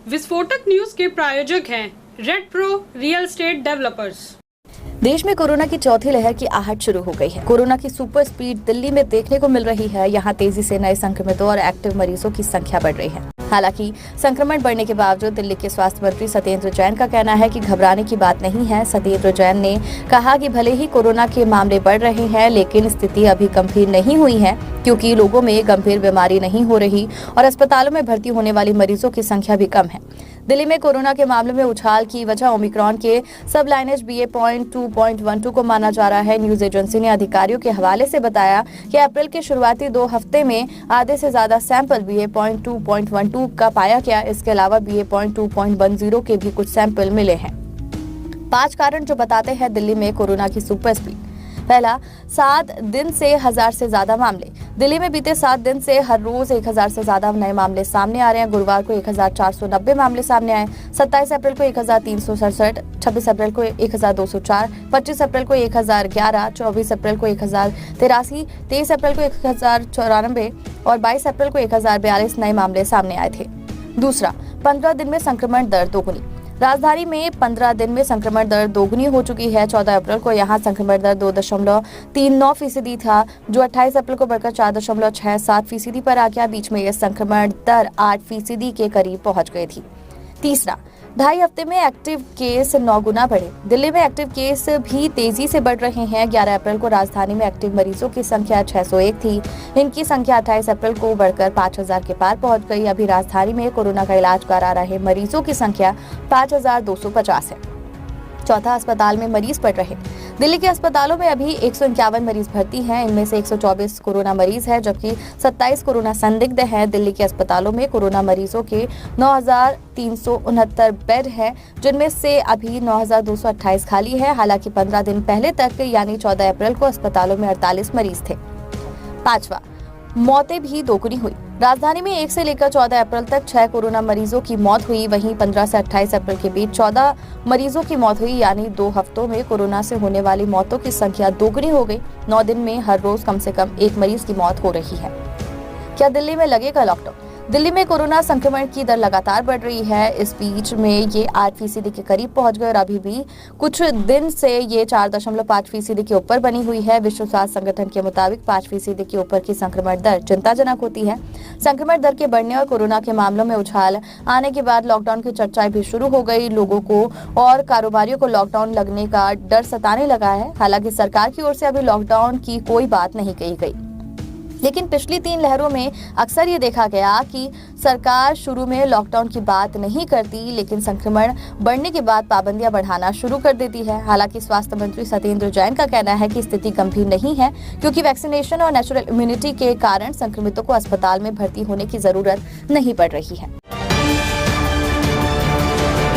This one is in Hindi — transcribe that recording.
विस्फोटक न्यूज के प्रायोजक हैं red pro real estate developers. देश में कोरोना की चौथी लहर की आहट शुरू हो गई है। कोरोना की सुपर स्पीड दिल्ली में देखने को मिल रही है। यहाँ तेजी से नए संक्रमितों और एक्टिव मरीजों की संख्या बढ़ रही है। हालांकि संक्रमण बढ़ने के बावजूद दिल्ली के स्वास्थ्य मंत्री सत्येंद्र जैन का कहना है कि घबराने की बात नहीं है। सत्येंद्र जैन ने कहा कि भले ही कोरोना के मामले बढ़ रहे हैं, लेकिन स्थिति अभी गंभीर नहीं हुई है, क्योंकि लोगों में गंभीर बीमारी नहीं हो रही और अस्पतालों में भर्ती होने वाली मरीजों की संख्या भी कम है। दिल्ली में कोरोना के मामले में उछाल की वजह ओमिक्रॉन के सब लाइनेज BA.2.12 को माना जा रहा है। न्यूज एजेंसी ने अधिकारियों के हवाले से बताया कि अप्रैल के शुरुआती 2 हफ्ते में आधे से ज्यादा सैंपल BA.2.12 का पाया गया। इसके अलावा BA.2.10 के भी कुछ सैंपल मिले हैं। 5 कारण जो बताते हैं दिल्ली में कोरोना की सुपर स्पीड। पहला, 7 दिन से 1000 से ज्यादा मामले। दिल्ली में बीते 7 दिन से हर रोज 1000 से ज्यादा नए मामले सामने आ रहे हैं। गुरुवार को 1490 मामले सामने आए। 27 अप्रैल को 1367, 26 अप्रैल को 1204, 25 अप्रैल को 1011, 24 अप्रैल को 1083, 23 अप्रैल को 1094 और 22 अप्रैल को 1042 नए मामले सामने आए थे। दूसरा, 15 दिन में संक्रमण दर दोगुनी। राजधानी में 15 दिन में संक्रमण दर दोगुनी हो चुकी है। 14 अप्रैल को यहां संक्रमण दर 2.39% था, जो 28 अप्रैल को बढ़कर 4.67% पर आ गया। बीच में यह संक्रमण दर 8% के करीब पहुंच गई थी। तीसरा, 2.5 हफ्ते में एक्टिव केस 9 गुना बढ़े। दिल्ली में एक्टिव केस भी तेजी से बढ़ रहे हैं। 11 अप्रैल को राजधानी में एक्टिव मरीजों की संख्या 601 थी। इनकी संख्या 28 अप्रैल को बढ़कर 5000 के पार पहुंच गई। अभी राजधानी में कोरोना का इलाज करा रहे मरीजों की संख्या 5250 है। चौथा, अस्पताल में मरीज बढ़ रहे। दिल्ली के अस्पतालों में अभी 151 मरीज भर्ती हैं। इनमें से 124 कोरोना मरीज हैं, जबकि 27 कोरोना संदिग्ध हैं। दिल्ली के अस्पतालों में कोरोना मरीजों के 9369 बेड हैं, जिनमें से अभी 9228 खाली है। हालांकि 15 दिन पहले तक यानी 14 अप्रैल को अस्पतालों में 48 मरीज थे। पांचवा, मौतें भी दोगुनी हुई। राजधानी में 1 से लेकर 14 अप्रैल तक 6 कोरोना मरीजों की मौत हुई। वहीं 15 से 28 अप्रैल के बीच 14 मरीजों की मौत हुई, यानी 2 हफ्तों में कोरोना से होने वाली मौतों की संख्या दोगुनी हो गई। 9 दिन में हर रोज कम से कम 1 मरीज की मौत हो रही है। क्या दिल्ली में लगेगा लॉकडाउन? दिल्ली में कोरोना संक्रमण की दर लगातार बढ़ रही है। इस बीच में ये 8% के करीब पहुंच गए और अभी भी कुछ दिन से ये 4.5% के ऊपर बनी हुई है। विश्व स्वास्थ्य संगठन के मुताबिक 5% के ऊपर की संक्रमण दर चिंताजनक होती है। संक्रमण दर के बढ़ने और कोरोना के मामलों में उछाल आने के बाद लॉकडाउन की चर्चाएं भी शुरू हो गई। लोगों को और कारोबारियों को लॉकडाउन लगने का डर सताने लगा है। हालांकि सरकार की ओर से अभी लॉकडाउन की कोई बात नहीं कही गई, लेकिन पिछली 3 लहरों में अक्सर ये देखा गया कि सरकार शुरू में लॉकडाउन की बात नहीं करती, लेकिन संक्रमण बढ़ने के बाद पाबंदियां बढ़ाना शुरू कर देती है। हालांकि स्वास्थ्य मंत्री सत्येंद्र जैन का कहना है कि स्थिति गंभीर नहीं है, क्योंकि वैक्सीनेशन और नेचुरल इम्यूनिटी के कारण संक्रमितों को अस्पताल में भर्ती होने की जरूरत नहीं पड़ रही है।